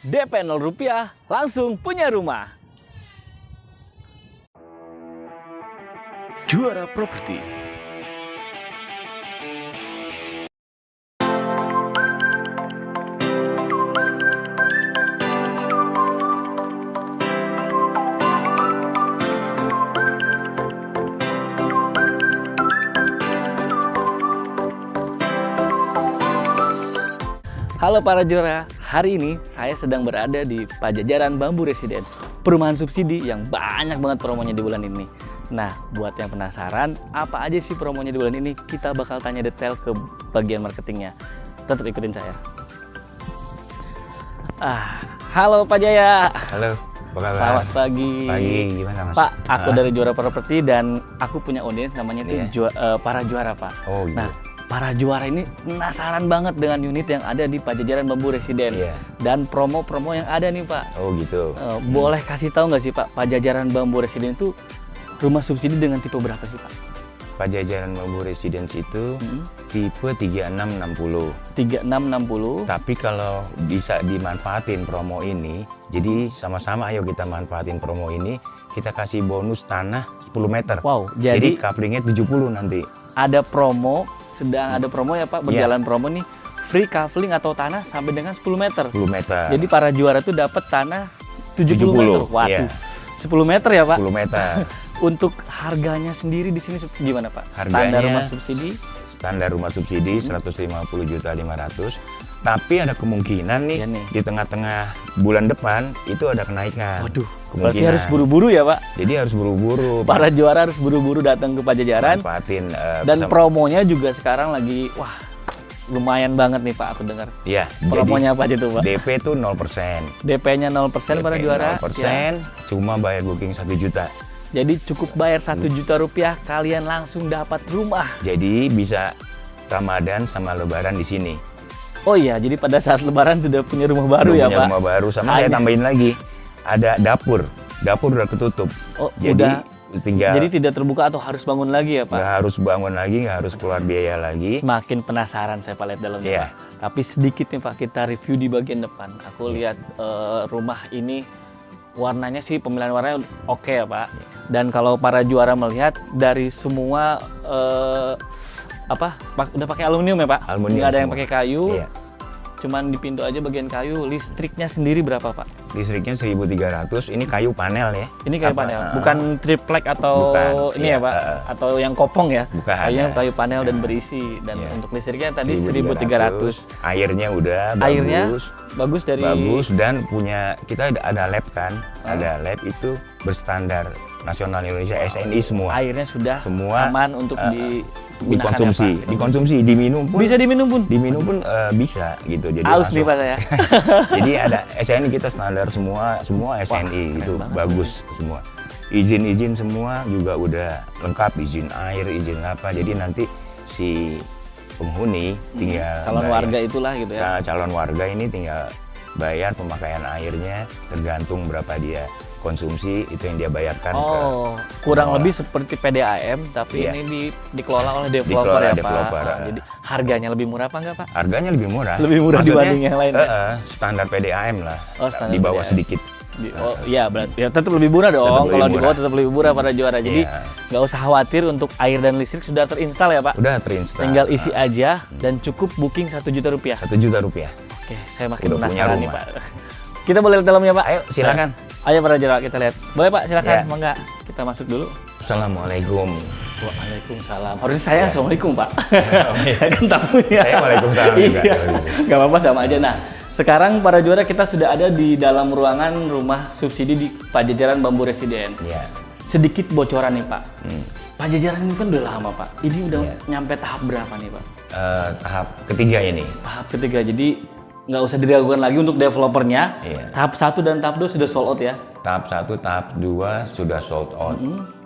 DP 0 rupiah, langsung punya rumah. Juara Properti. Halo para juara, hari ini saya sedang berada di Pajajaran Bambu Residen, perumahan subsidi yang banyak banget promonya di bulan ini. Nah, buat yang penasaran apa aja sih promonya di bulan ini, kita bakal tanya detail ke bagian marketingnya. Tetap ikutin saya. Halo Pak Jaya. Halo, apa kabar? Selamat pagi. Pagi, gimana Mas? Pak, aku dari Juara Properti dan aku punya audiens namanya itu para juara Pak. Oh gitu. Nah, para juara ini penasaran banget dengan unit yang ada di Pajajaran Bambu Residen dan promo-promo yang ada nih Pak. Oh gitu. Boleh kasih tahu nggak sih Pak, Pajajaran Bambu Residen itu rumah subsidi dengan tipe berapa sih Pak? Pajajaran Bambu Residence itu tipe 3660. 3660. Tapi kalau bisa dimanfaatin promo ini, jadi sama-sama ayo kita manfaatin promo ini, kita kasih bonus tanah 10 meter. Wow, jadi couplingnya 70 nanti. Ada promo, sedang ada promo ya Pak, berjalan promo nih, free coupling atau tanah sampai dengan 10 meter. 10 meter. Jadi para juara tuh dapat tanah 70 meter. Waduh. 10 meter ya Pak? 10 meter. Untuk harganya sendiri di sini gimana Pak? Harganya standar rumah subsidi? Standar rumah subsidi 150.500.000. Tapi ada kemungkinan nih, di tengah-tengah bulan depan itu ada kenaikan. Waduh, berarti harus buru-buru ya Pak? Jadi harus buru-buru. Para juara harus buru-buru datang ke Pajajaran. Manfaatin, dan promonya juga sekarang lagi, wah lumayan banget nih Pak aku dengar. Iya. Promonya apa aja tuh Pak? DP tuh 0%. DP-nya 0% para juara. 0%, cuma bayar booking 1 juta. Jadi cukup bayar 1 juta rupiah, kalian langsung dapat rumah. Jadi bisa Ramadan sama Lebaran di sini. Oh iya, jadi pada saat Lebaran sudah punya rumah baru ya Pak? Punya rumah baru, sama saya tambahin lagi, ada dapur. Dapur udah ketutup. Oh, jadi jadi tidak terbuka atau harus bangun lagi ya Pak? Nggak harus bangun lagi, nggak harus keluar biaya lagi. Semakin penasaran saya Pak lihat dalamnya Pak. Tapi sedikit nih Pak, kita review di bagian depan. Aku lihat rumah ini warnanya sih, pemilihan warnanya oke ya Pak. Dan kalau para juara melihat dari semua udah pakai aluminium ya Pak? Aluminium. Nggak ada yang pakai kayu. Iya. Cuman di pintu aja bagian kayu. Listriknya sendiri berapa Pak? Listriknya 1.300. Ini kayu panel ya. Ini kayu panel, bukan triplek atau bukan, ini ya Pak? Atau yang kopong ya? Bukan. Kayunya kayu panel dan berisi. Dan untuk listriknya tadi 1.300. Airnya udah bagus dari. Bagus, dan kita ada lab kan. Ada lab itu berstandar nasional Indonesia, SNI semua. Airnya sudah semua aman untuk dikonsumsi. Dikonsumsi, diminum pun. Bisa diminum pun? Diminum pun bisa gitu. Jadi aus nih Pak saya. Jadi ada SNI, kita standar semua SNI. Wah, itu bagus semua. Izin semua juga udah lengkap, izin air, izin apa. Jadi nanti si penghuni tinggal calon warga itulah gitu ya. Calon warga ini tinggal bayar pemakaian airnya, tergantung berapa dia konsumsi, itu yang dia bayarkan. Kurang lebih seperti PDAM, tapi ini dikelola oleh developer ya Pak. Jadi harganya lebih murah apa enggak Pak? Harganya lebih murah. Lebih murah dibanding yang lain. Standar PDAM lah. Standar di bawah PDAM. sedikit. Iya, berarti ya tetap lebih murah dong. Kalau di bawah tetap lebih murah para juara. Jadi nggak usah khawatir, untuk air dan listrik sudah terinstal ya Pak? Udah terinstal. Tinggal isi aja dan cukup booking 1 juta rupiah. 1 juta rupiah. Oke, saya makin penasaran nih Pak. Kita boleh lihat dalamnya Pak? Ayo silakan. Ayo para juara kita lihat. Boleh Pak, silakan. Mangga. Kita masuk dulu. Assalamualaikum. Waalaikumsalam. Harusnya saya assalamualaikum Pak. Saya kan tamunya. Saya waalaikumsalam juga. Gak apa-apa, sama aja. Nah, sekarang para juara kita sudah ada di dalam ruangan rumah subsidi di Pajajaran Bambu Residen. Iya. Sedikit bocoran nih Pak. Pajajaran ini kan udah lama Pak. Ini udah nyampe tahap berapa nih Pak? Tahap ketiga ini. Tahap ketiga. Jadi nggak usah diragukan lagi untuk developernya. Tahap 1 dan tahap 2 sudah sold out ya? Tahap 1, tahap 2 sudah sold out.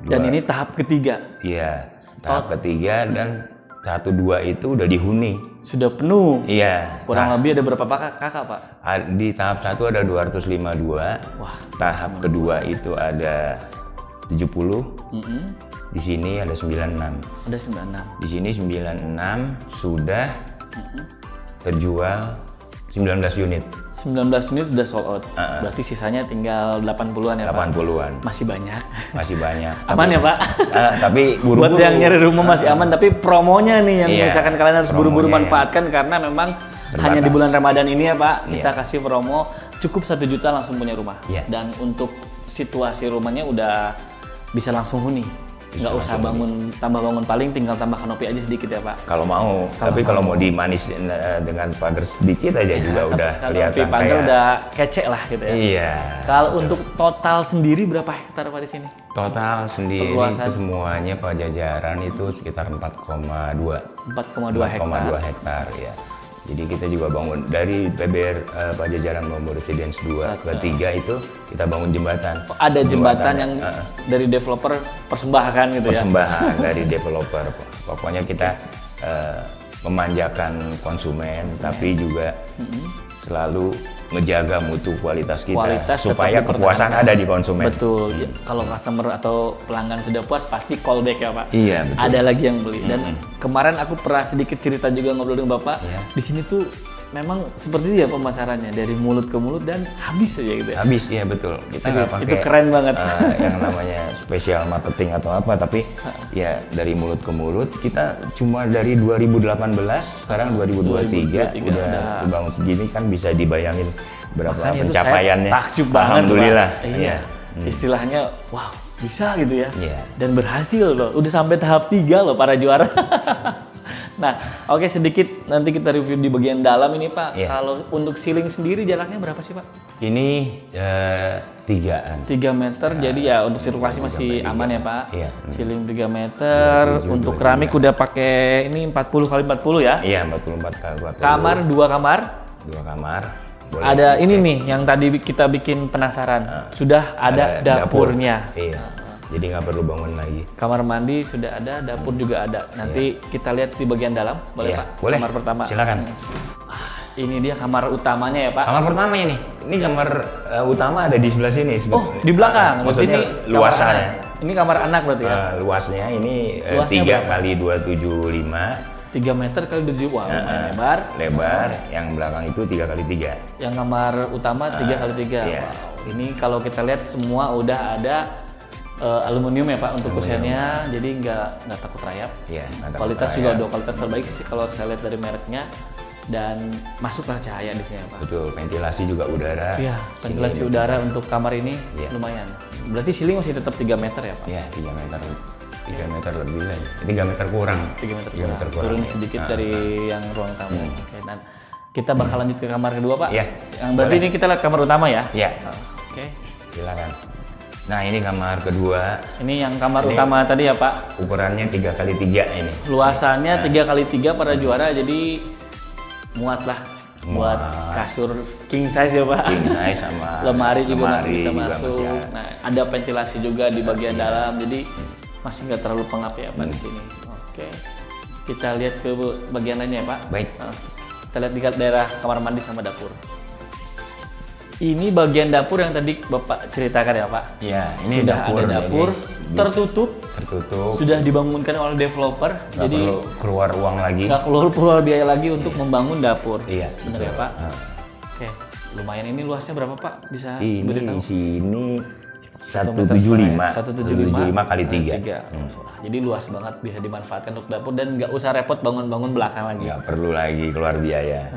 Dan ini tahap ketiga? Iya, tahap ketiga, dan 1, 2 itu udah dihuni. Sudah penuh? Iya. Kurang lebih ada berapa kakak Pak? Di tahap 1 ada 252. Wah. Tahap kedua itu ada 70. Di sini ada 96. Ada 96. Di sini 96 sudah terjual 19 unit. 19 unit sudah sold out. Berarti sisanya tinggal 80-an ya, Pak? 80-an. Masih banyak. Masih banyak. Aman ya, Pak? Tapi buru-buru. Buat yang nyari rumah masih aman, tapi promonya nih yang Iya, misalkan kalian harus buru-buru promonya manfaatkan karena memang terbatas. hanya di bulan Ramadan ini ya, Pak. Kita Iya. kasih promo cukup 1 juta langsung punya rumah. Iya. Dan untuk situasi rumahnya udah bisa langsung huni. Bisa Nggak usah langsung tambah bangun, paling tinggal tambah kanopi aja sedikit ya, Pak. Kalau mau, tapi kalau mau dimanis dengan pagar sedikit aja juga udah kelihatan Kanopi pagar kayak. udah kece lah gitu ya. Iya. Kalau untuk total sendiri berapa hektar Pak di sini? Total sendiri Perluasan. itu semuanya Pajajaran itu sekitar 4,2 4,2 hektar ya. Jadi kita juga bangun dari PBR Pajajaran Bambu Residence 2 ke 3 itu kita bangun jembatan. Ada jembatan yang dari developer persembahkan gitu ya. Persembahan dari developer. Pokoknya kita memanjakan konsumen, tapi juga selalu ngejaga mutu kualitas kita Kualitas supaya tetap kepuasan dipertahankan. ada di konsumen. Betul. Ya, kalau customer atau pelanggan sudah puas pasti callback ya, Pak. Iya, betul. Ada lagi yang beli. Dan kemarin aku pernah sedikit cerita juga ngobrol dengan Bapak. Iya. Di sini tuh memang seperti itu ya pemasarannya, dari mulut ke mulut dan habis aja gitu ya. Habis ya, betul. Kita nggak pakai Itu keren banget. yang namanya special marketing atau apa, tapi ya dari mulut ke mulut. Kita cuma dari 2018 sekarang 2023 udah bangun segini, kan bisa dibayangin berapa Makanya itu pencapaiannya. saya takjub banget, Alhamdulillah. Pak. Iya. Istilahnya, wow, bisa gitu ya. Iya. Dan berhasil loh. Udah sampai tahap 3 loh para juara. Nah, oke, sedikit nanti kita review di bagian dalam ini, Pak. Iya. Kalau untuk ceiling sendiri jaraknya berapa sih, Pak? Ini 3-an. 3 meter, jadi ya untuk sirkulasi masih 3x3. aman ya, Pak. Iya. Ceiling 3 meter, 27, untuk 23. keramik udah pakai ini 40 kali 40 ya. Iya, 44 kali 40. Kamar 2 kamar. 2 kamar. Boleh Ada pakai. ini nih yang tadi kita bikin penasaran. Sudah ada dapur. dapurnya. Iya. Jadi nggak perlu bangun lagi. Kamar mandi sudah ada, dapur juga ada. Nanti kita lihat di bagian dalam, boleh Iya, Pak? boleh. Kamar pertama. Silakan. Ini dia kamar utamanya ya, Pak. Kamar pertama ini. Ini kamar utama ada di sebelah sini. Oh, di belakang. Berarti Maksudnya ini kamar luasannya. anak. Ini kamar anak berarti ya? Luasnya ini Luasnya 3 berapa? kali 275 3 meter kali 7, wah lumayan lebar. lebar. Yang belakang itu 3 kali 3. Yang kamar utama 3 kali 3. Iya. Wow. Ini kalau kita lihat semua udah ada aluminium ya, Pak, untuk kusennya, jadi nggak takut rayap. Iya. Kualitas juga udah kualitas terbaik sih kalau saya lihat dari mereknya, dan masuklah cahaya di sini ya, Pak. Betul. Ventilasi juga udara. Iya, ventilasi udara untuk kamar ini Iya. lumayan. Berarti ceiling masih tetap 3 meter ya, Pak? Iya, 3 meter. 3 meter lebih lagi. 3 meter kurang. 3 meter 3 meter kurang. turun sedikit dari yang ruang tamu. Oke, dan kita bakal lanjut ke kamar kedua, Pak. Iya. Yang berarti ini kita lihat kamar utama ya? Iya. Oke. Silakan. Nah, ini kamar kedua. Ini yang kamar utama tadi ya, Pak. Ukurannya 3 kali 3 ini. Luasannya 3 kali 3 para juara, jadi muat lah buat Muat. kasur king size ya, Pak. King size sama lemari juga masih bisa juga masuk. masih ada. Nah, ada ventilasi juga di bagian dalam, jadi masih nggak terlalu pengap ya, Pak, di sini. Oke. Kita lihat ke bagian lainnya ya, Pak. Baik. Nah, kita lihat di daerah kamar mandi sama dapur. Ini bagian dapur yang tadi Bapak ceritakan ya, Pak. Iya, ini Sudah dapur. ada dapur jadi tertutup, tertutup. sudah dibangunkan oleh developer, Nggak jadi perlu keluar uang lagi. nggak keluar biaya lagi untuk membangun dapur. Iya, Bener ya, betul. Pak? Oke, lumayan. Ini luasnya berapa, Pak? Bisa Ini beritahu? di sini 1,75 175 kali 3. Jadi luas banget, bisa dimanfaatkan untuk dapur dan nggak usah repot bangun-bangun belakang lagi. Nggak perlu lagi keluar biaya.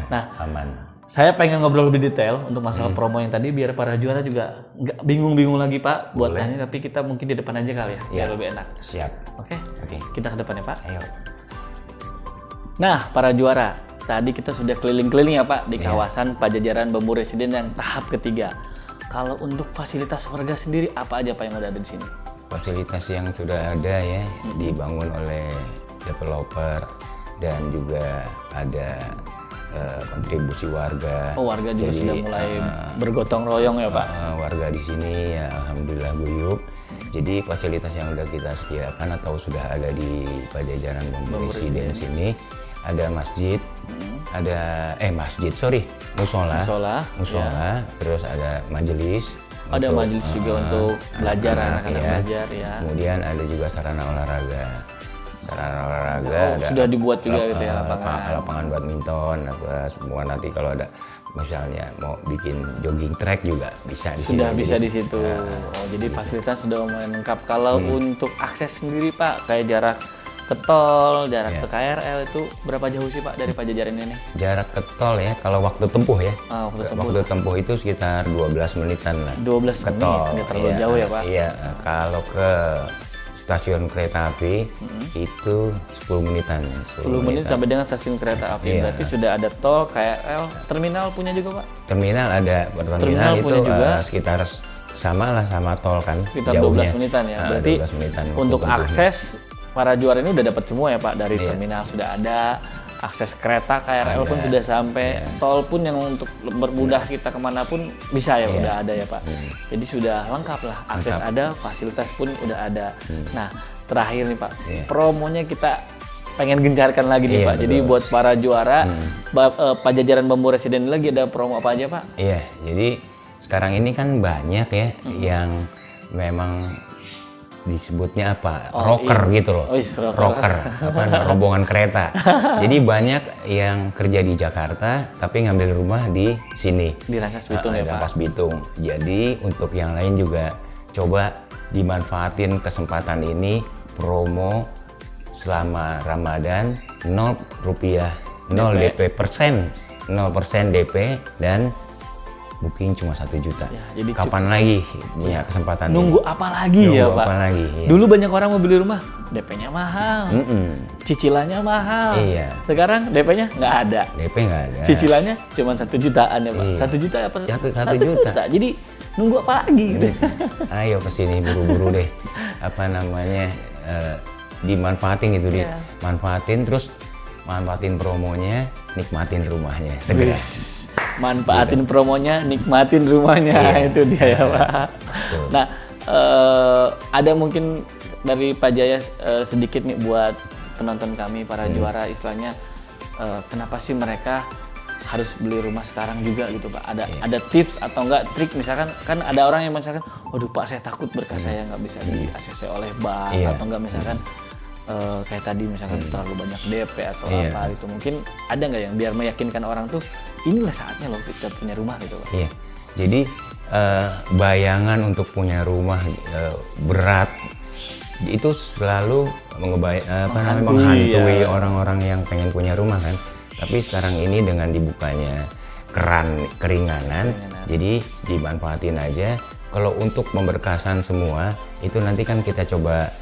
Nah, Aman. saya pengen ngobrol lebih detail untuk masalah promo yang tadi, biar para juara juga nggak bingung-bingung lagi, Pak, buat Boleh. nanya. Tapi kita mungkin di depan aja kali ya, biar Iya. lebih enak. Siap. Oke, Oke. kita ke depan ya, Pak. Ayo. Nah, para juara, tadi kita sudah keliling-keliling ya, Pak, di Iya. kawasan Pajajaran Bambu Residen yang tahap ketiga. Kalau untuk fasilitas warga sendiri, apa aja, Pak, yang ada di sini? Fasilitas yang sudah ada ya dibangun oleh developer dan juga ada kontribusi warga. Oh, warga juga Jadi, sudah mulai bergotong royong ya, Pak? warga di sini ya alhamdulillah guyup. Jadi fasilitas yang sudah kita sediakan atau sudah ada di Pajajaran Bambu Residence ini ada masjid, musola, ya. terus ada majelis. Ada untuk, majelis juga untuk belajar, anak-anak ya. belajar ya. Kemudian ada juga sarana olahraga sarana olahraga. Oh, ada sudah dibuat juga gitu ya lapangan. Lapangan badminton, apa semua nanti kalau ada misalnya mau bikin jogging track juga bisa di Sudah sini. bisa di situ. Oh, jadi fasilitas sudah lumayan lengkap. Kalau untuk akses sendiri Pak, kayak jarak ke tol, jarak ke KRL itu berapa jauh sih Pak dari Pajajaran ini? Jarak ke tol ya, kalau waktu tempuh ya. Waktu tempuh itu sekitar 12 menitan lah. 12 ke menit, tol. nggak terlalu jauh ya Pak? Iya, kalau ke stasiun kereta api itu 10 menitan. 10 menit sampai dengan stasiun kereta api. Iya. Berarti sudah ada tol, KRL, terminal punya juga Pak? Terminal ada, Terminal itu punya juga. Sekitar sama lah sama tol kan. Sekitar jauhnya. 12 menitan ya. Nah, Berarti 12 menitan untuk tempuhnya. akses para juara ini udah dapat semua ya Pak, dari terminal sudah ada, akses kereta KRL pun sudah sampai, tol pun yang untuk bermudah kita kemanapun bisa ya, udah ada ya Pak. Jadi sudah lengkap lah, akses ada, fasilitas pun udah ada. Nah terakhir nih Pak, promonya kita pengen gencarkan lagi nih Pak. betul. Jadi buat para juara, Pajajaran Bambu Residen lagi ada promo apa aja Pak? Iya, jadi sekarang ini kan banyak ya yang memang disebutnya apa, rocker gitu loh, rocker, apa rombongan kereta. Jadi banyak yang kerja di Jakarta tapi ngambil rumah di sini Di Rangkas Bitung ya Pak? Rangkas Bitung. Jadi untuk yang lain juga coba dimanfaatin kesempatan ini, promo selama Ramadan 0 rupiah, 0 DP persen, 0% DP dan booking cuma 1 juta. Ya, jadi kapan lagi punya kesempatan Nunggu ini? apa lagi ya Pak? Apa lagi? Iya. Dulu banyak orang mau beli rumah, DP-nya mahal, cicilannya mahal. Iya. Sekarang DP-nya nggak ada, DP nggak ada. cicilannya cuma 1 jutaan ya Pak. Iya. 1 juta apa? 1 juta. Jadi nunggu apa lagi gitu? Ayo kesini buru-buru deh. Apa namanya, dimanfaatin gitu, Iya. dimanfaatin terus manfaatin promonya, nikmatin rumahnya segera. Manfaatin promonya, nikmatin rumahnya, itu dia ya Pak. Betul. Nah, ada mungkin dari Pak Jaya sedikit nih buat penonton kami, para juara istilahnya, kenapa sih mereka harus beli rumah sekarang juga gitu Pak? Ada tips atau enggak trik, misalkan kan ada orang yang misalkan, waduh Pak saya takut berkas saya nggak bisa di ACC oleh bank, atau enggak misalkan kayak tadi misalkan terlalu banyak DP atau apa gitu. Mungkin ada nggak yang biar meyakinkan orang tuh inilah saatnya loh kita punya rumah gitu Pak? Iya. Jadi bayangan untuk punya rumah berat itu selalu menghantui orang-orang yang pengen punya rumah kan. Tapi sekarang ini dengan dibukanya keran keringanan, jadi dimanfaatin aja. Kalau untuk memberkasan semua itu nanti kan kita coba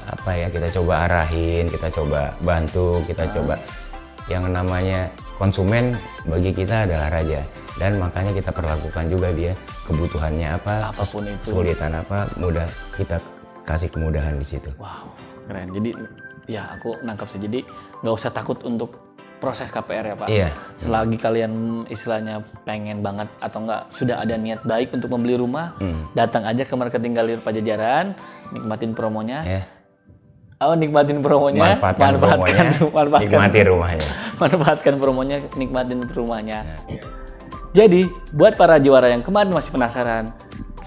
apa ya, kita coba arahin, kita coba bantu, kita coba, yang namanya konsumen bagi kita adalah raja, dan makanya kita perlakukan juga dia kebutuhannya apa, apapun itu, kesulitan apa, mudah kita kasih kemudahan di situ. Wow, keren. Jadi ya aku nangkap sih, jadi nggak usah takut untuk proses KPR ya Pak. Iya. Selagi kalian istilahnya pengen banget atau enggak sudah ada niat baik untuk membeli rumah, datang aja ke Marketing Galeri Pajajaran, nikmatin promonya. Nikmatin promonya, manfaatkan nikmati rumahnya. Manfaatkan promonya, nikmatin rumahnya. Jadi, buat para juara yang kemarin masih penasaran,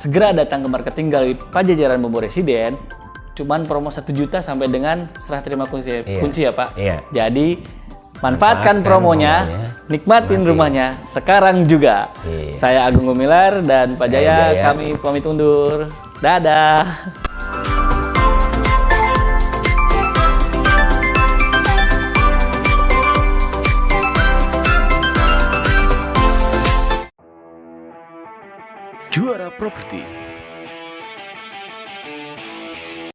segera datang ke Marketing Galeri Pajajaran Bambu Residen. Cuman promo 1 juta sampai dengan serah terima kunci ya Pak. Iya. Jadi manfaatkan promonya, nikmatin rumahnya sekarang juga. Iya. Saya Agung Gumilar dan Pak Jaya, kami pamit undur. Dadah. Juara Properti.